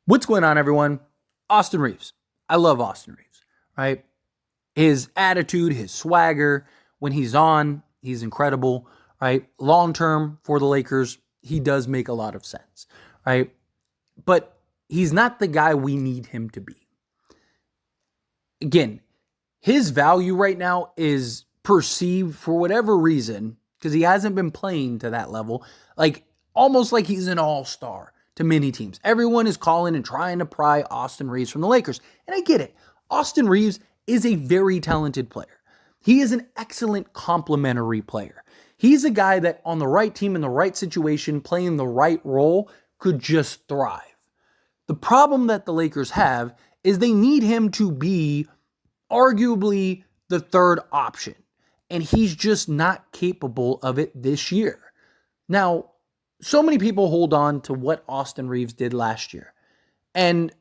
What's going on, everyone? Austin Reaves. I love Austin Reaves, right? His attitude, his swagger, when he's on, he's incredible, right? Long term for the Lakers, he does make a lot of sense, right? But he's not the guy we need him to be. Again, his value right now is perceived for whatever reason, because he hasn't been playing to that level, like almost like he's an all-star to many teams. Everyone is calling and trying to pry Austin Reaves from the Lakers. And I get it. Austin Reaves is a very talented player. He is an excellent complementary player. He's a guy that on the right team, in the right situation, playing the right role, could just thrive. The problem that the Lakers have is they need him to be arguably the third option. And he's just not capable of it this year. Now, so many people hold on to what Austin Reaves did last year. And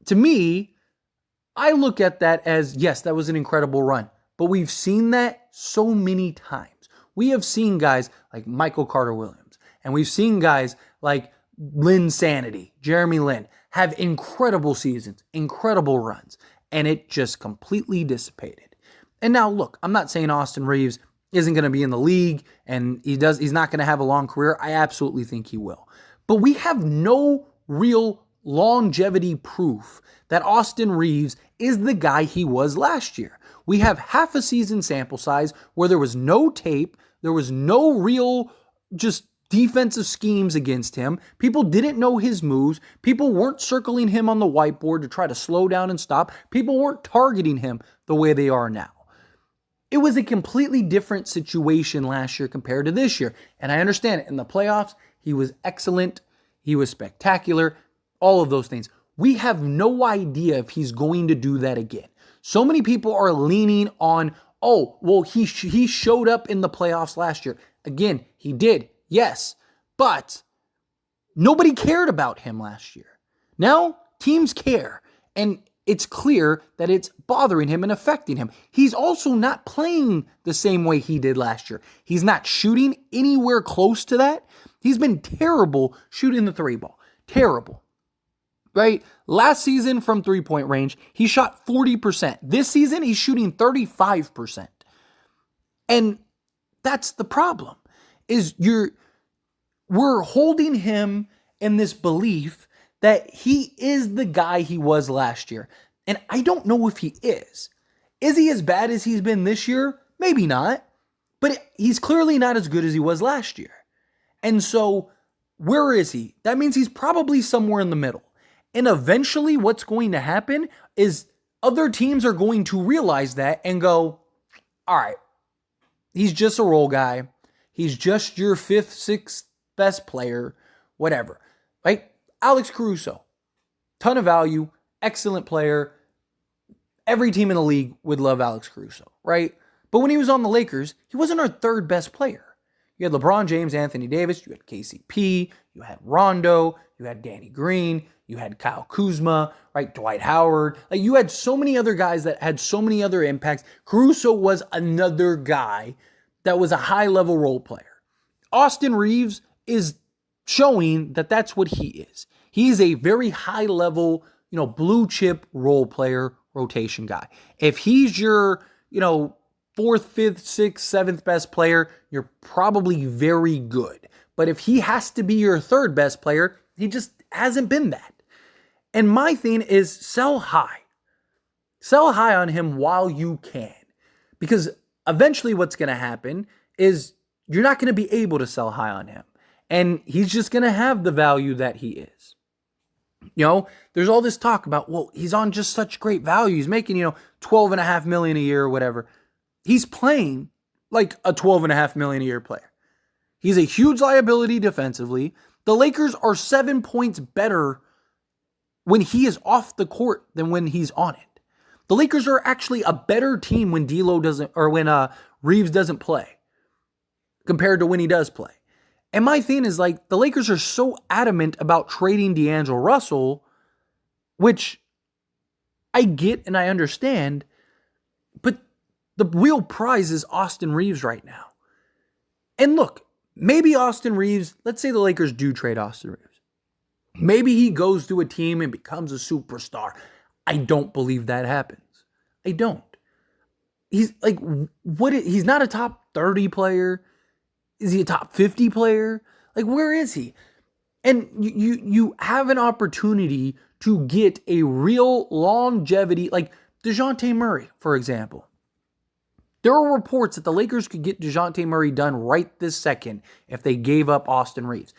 to me, I look at that as, yes, that was an incredible run. But we've seen that so many times. We have seen guys like Michael Carter-Williams, and we've seen guys like Lynn Sanity, Jeremy Lin, have incredible seasons, incredible runs, and it just completely dissipated. And now, look, I'm not saying Austin Reaves isn't going to be in the league and he's not going to have a long career. I absolutely think he will. But we have no real longevity proof that Austin Reaves is the guy he was last year. We have half a season sample size where there was no tape, there was no real just defensive schemes against him. People didn't know his moves. People weren't circling him on the whiteboard to try to slow down and stop. People weren't targeting him the way they are now. It was a completely different situation last year compared to this year. And I understand it. In the playoffs, he was excellent. He was spectacular. All of those things. We have no idea if he's going to do that again. So many people are leaning on, oh, well, he showed up in the playoffs last year. Again, he did, yes. But nobody cared about him last year. Now, teams care. And it's clear that it's bothering him and affecting him. He's also not playing the same way he did last year. He's not shooting anywhere close to that. He's been terrible shooting the three ball. Terrible. Right? Last season from three-point range, he shot 40%. This season, he's shooting 35%. And that's the problem, is we're holding him in this belief that he is the guy he was last year. And I don't know if he is. Is he as bad as he's been this year? Maybe not. But he's clearly not as good as he was last year. And so, where is he? That means he's probably somewhere in the middle. And eventually what's going to happen is other teams are going to realize that and go, all right, he's just a role guy. He's just your fifth, sixth best player, whatever, right? Alex Caruso, ton of value, excellent player. Every team in the league would love Alex Caruso, right? But when he was on the Lakers, he wasn't our third best player. You had LeBron James, Anthony Davis, you had KCP, you had Rondo, you had Danny Green, you had Kyle Kuzma, right? Dwight Howard. Like, you had so many other guys that had so many other impacts. Caruso was another guy that was a high-level role player. Austin Reaves is showing that that's what he is. He is a very high-level, blue chip role player, rotation guy. If he's your, fourth, fifth, sixth, seventh best player, you're probably very good. But if he has to be your third best player, he just hasn't been that. And my thing is sell high. Sell high on him while you can. Because eventually what's going to happen is you're not going to be able to sell high on him. And he's just going to have the value that he is. There's all this talk about, well, he's on just such great value. He's making, $12.5 million a year or whatever. He's playing like a $12.5 million a year player. He's a huge liability defensively. The Lakers are 7 points better when he is off the court than when he's on it. The Lakers are actually a better team when when Reaves doesn't play compared to when he does play. And my thing is, like, the Lakers are so adamant about trading D'Angelo Russell, which I get and I understand, but the real prize is Austin Reaves right now. And look, maybe Austin Reaves, let's say the Lakers do trade Austin Reaves. Maybe he goes to a team and becomes a superstar. I don't believe that happens. I don't. He's like, he's not a top 30 player. Is he a top 50 player? Like, where is he? And you have an opportunity to get a real longevity, like DeJounte Murray, for example. There are reports that the Lakers could get DeJounte Murray done right this second if they gave up Austin Reaves.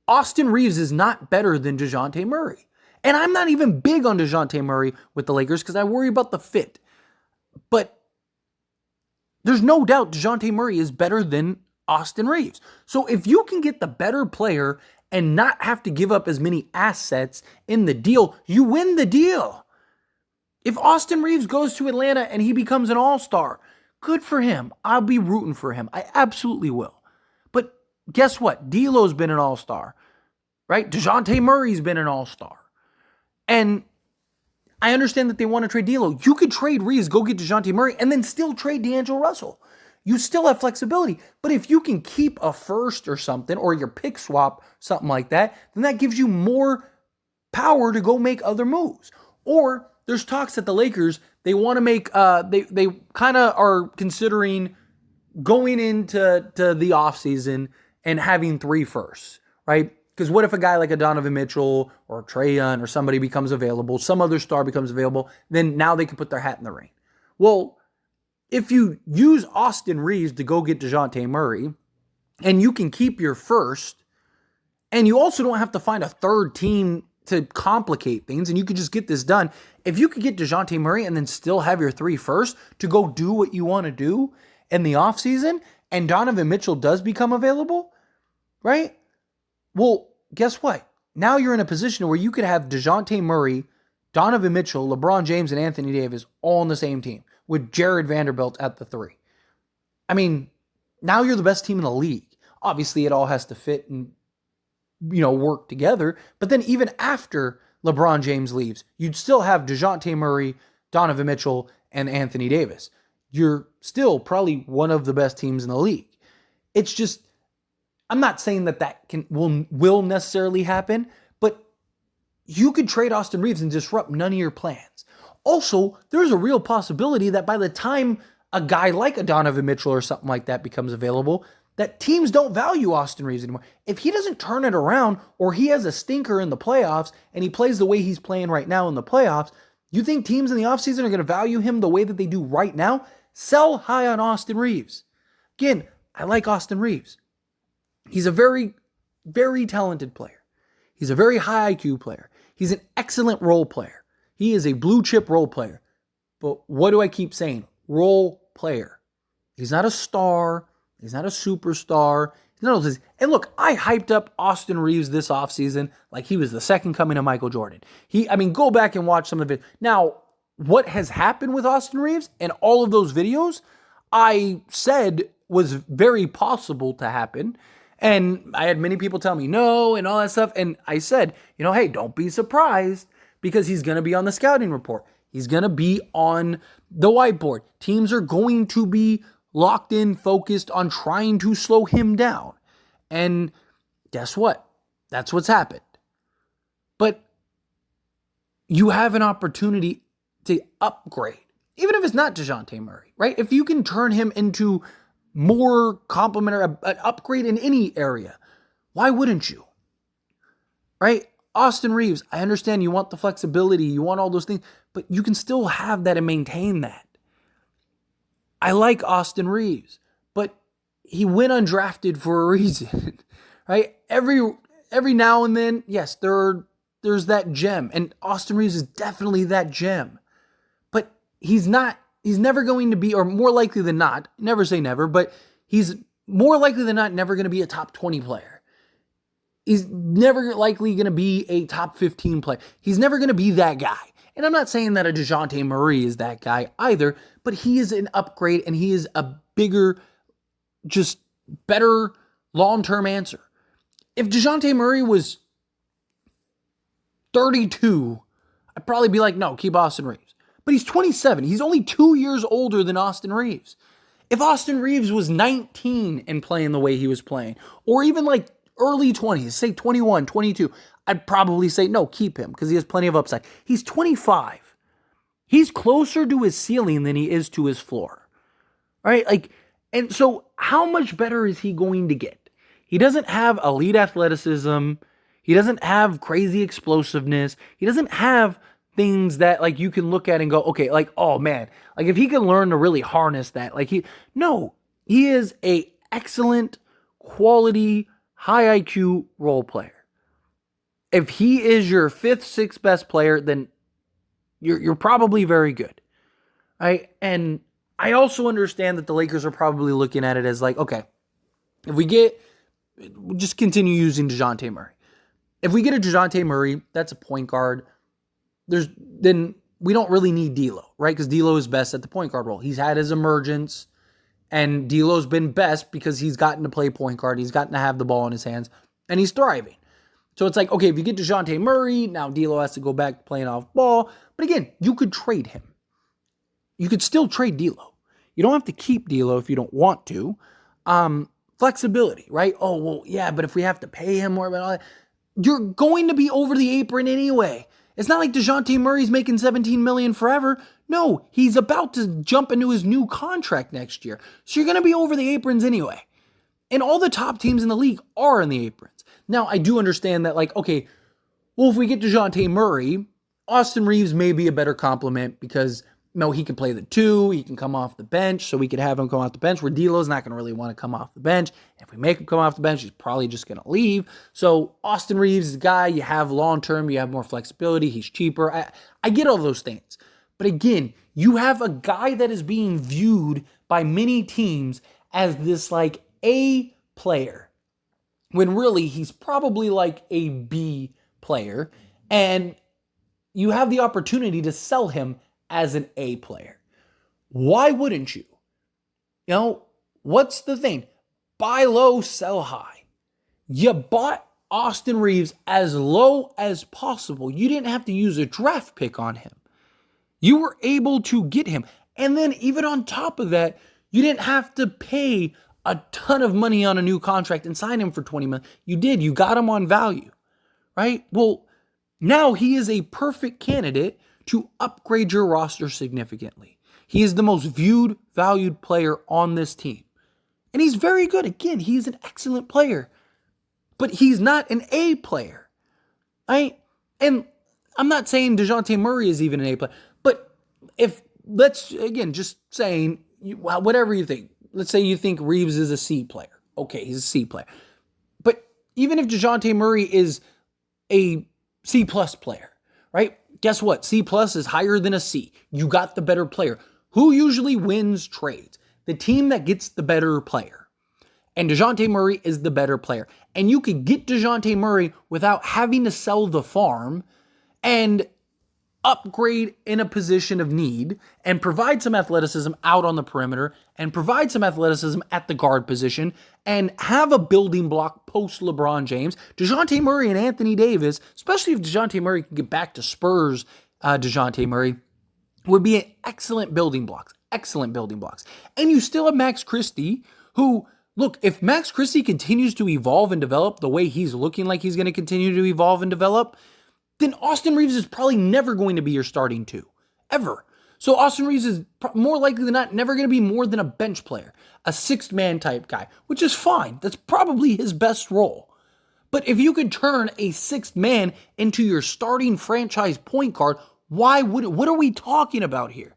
Austin Reaves is not better than DeJounte Murray. And I'm not even big on DeJounte Murray with the Lakers because I worry about the fit. But there's no doubt DeJounte Murray is better than Austin Reaves. So if you can get the better player and not have to give up as many assets in the deal, you win the deal. If Austin Reaves goes to Atlanta and he becomes an all-star, good for him. I'll be rooting for him. I absolutely will. But guess what? D'Lo's been an all-star, right? DeJounte Murray's been an all-star. And I understand that they want to trade D'Lo. You could trade Reaves, go get DeJounte Murray, and then still trade D'Angelo Russell. You still have flexibility. But if you can keep a first or something, or your pick swap, something like that, then that gives you more power to go make other moves. Or there's talks that the Lakers, they want to make, they kind of are considering going into the offseason and having 3 firsts, right? Because what if a guy like a Donovan Mitchell or Trae Young or somebody becomes available, some other star becomes available, then now they can put their hat in the ring. Well, if you use Austin Reaves to go get DeJounte Murray, and you can keep your first, and you also don't have to find a third team to complicate things, and you could just get this done. If you could get DeJounte Murray and then still have your 3 first to go do what you want to do in the offseason, and Donovan Mitchell does become available, right? Well, guess what? Now you're in a position where you could have DeJounte Murray, Donovan Mitchell, LeBron James, and Anthony Davis all on the same team with Jared Vanderbilt at the 3. I mean, now you're the best team in the league. Obviously, it all has to fit and, work together. But then even after LeBron James leaves, you'd still have DeJounte Murray, Donovan Mitchell, and Anthony Davis. You're still probably one of the best teams in the league. It's just, I'm not saying that will necessarily happen, but you could trade Austin Reaves and disrupt none of your plans. Also, there's a real possibility that by the time a guy like a Donovan Mitchell or something like that becomes available, that teams don't value Austin Reaves anymore. If he doesn't turn it around, or he has a stinker in the playoffs and he plays the way he's playing right now in the playoffs, you think teams in the offseason are going to value him the way that they do right now? Sell high on Austin Reaves. Again, I like Austin Reaves. He's a very, very talented player. He's a very high IQ player. He's an excellent role player. He is a blue chip role player. But what do I keep saying? Role player. He's not a star. He's not a superstar. He's not all this. And look, I hyped up Austin Reaves this offseason like he was the second coming of Michael Jordan. Go back and watch some of it. Now, what has happened with Austin Reaves and all of those videos, I said was very possible to happen. And I had many people tell me no and all that stuff. And I said, hey, don't be surprised because he's going to be on the scouting report. He's going to be on the whiteboard. Teams are going to be locked in, focused on trying to slow him down. And guess what? That's what's happened. But you have an opportunity to upgrade, even if it's not DeJounte Murray, right? If you can turn him into more complementary, an upgrade in any area, why wouldn't you? Right? Austin Reaves, I understand you want the flexibility, you want all those things, but you can still have that and maintain that. I like Austin Reaves, but he went undrafted for a reason, right? Every now and then, yes, there's that gem, and Austin Reaves is definitely that gem, but he's never going to be, or more likely than not, never say never, but he's more likely than not never going to be a top 20 player. He's never likely going to be a top 15 player. He's never going to be that guy. And I'm not saying that a DeJounte Murray is that guy either, but he is an upgrade and he is a bigger, just better long-term answer. If DeJounte Murray was 32, I'd probably be like, no, keep Austin Reaves. But he's 27. He's only 2 years older than Austin Reaves. If Austin Reaves was 19 and playing the way he was playing, or even like early 20s, say 21, 22, I'd probably say, no, keep him because he has plenty of upside. He's 25. He's closer to his ceiling than he is to his floor, right? Like, and so how much better is he going to get? He doesn't have elite athleticism. He doesn't have crazy explosiveness. He doesn't have things that like you can look at and go, okay, like, oh man, like if he can learn to really harness that, like he is a excellent quality, high IQ role player. If he is your 5th, 6th best player, then you're probably very good. Right? And I also understand that the Lakers are probably looking at it as like, okay, if we just continue using DeJounte Murray. If we get a DeJounte Murray, that's a point guard. Then we don't really need D'Lo, right? Because D'Lo is best at the point guard role. He's had his emergence, and D'Lo's been best because he's gotten to play point guard. He's gotten to have the ball in his hands, and he's thriving. So it's like, okay, if you get DeJounte Murray, now D'Lo has to go back playing off ball. But again, you could trade him. You could still trade D'Lo. You don't have to keep D'Lo if you don't want to. Flexibility, right? Oh, well, yeah, but if we have to pay him more about all that, you're going to be over the apron anyway. It's not like DeJounte Murray's making $17 million forever. No, he's about to jump into his new contract next year. So you're going to be over the aprons anyway. And all the top teams in the league are in the aprons. Now, I do understand that, like, okay, well, if we get DeJounte Murray, Austin Reaves may be a better complement because, he can play the 2, he can come off the bench, so we could have him come off the bench, where D'Lo's not going to really want to come off the bench. And if we make him come off the bench, he's probably just going to leave. So Austin Reaves is a guy you have long-term, you have more flexibility, he's cheaper. I get all those things. But again, you have a guy that is being viewed by many teams as this, like, A player, when really he's probably like a B player, and you have the opportunity to sell him as an A player. Why wouldn't you? What's the thing? Buy low, sell high. You bought Austin Reaves as low as possible. You didn't have to use a draft pick on him. You were able to get him. And then even on top of that, you didn't have to pay a ton of money on a new contract and sign him for $20 million. You did. You got him on value, right? Well, now he is a perfect candidate to upgrade your roster significantly. He is the most viewed, valued player on this team. And he's very good. Again, he's an excellent player. But he's not an A player, right? And I'm not saying DeJounte Murray is even an A player. But just saying, whatever you think. Let's say you think Reaves is a C player. Okay, he's a C player. But even if DeJounte Murray is a C plus player, right? Guess what? C plus is higher than a C. You got the better player. Who usually wins trades? The team that gets the better player. And DeJounte Murray is the better player. And you could get DeJounte Murray without having to sell the farm and upgrade in a position of need and provide some athleticism out on the perimeter and provide some athleticism at the guard position and have a building block post LeBron James. DeJounte Murray and Anthony Davis, especially if DeJounte Murray can get back to Spurs, DeJounte Murray, would be excellent building blocks. And you still have Max Christie, who, look, if Max Christie continues to evolve and develop the way he's looking like he's going to continue to evolve and develop, then Austin Reaves is probably never going to be your starting 2, ever. So Austin Reaves is more likely than not never going to be more than a bench player, a 6th-man type guy, which is fine. That's probably his best role. But if you could turn a 6th man into your starting franchise point guard, what are we talking about here?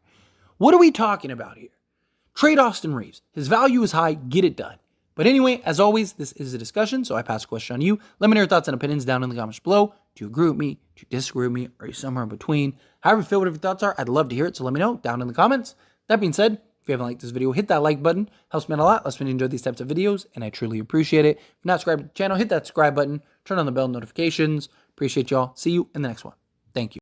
Trade Austin Reaves. His value is high. Get it done. But anyway, as always, this is a discussion, so I pass the question on to you. Let me know your thoughts and opinions down in the comments below. Do you agree with me? Do you disagree with me? Are you somewhere in between? However you feel, whatever your thoughts are, I'd love to hear it, so let me know down in the comments. That being said, if you haven't liked this video, hit that like button. Helps me out a lot. Lets me enjoy these types of videos, and I truly appreciate it. If you're not subscribed to the channel, hit that subscribe button. Turn on the bell notifications. Appreciate y'all. See you in the next one. Thank you.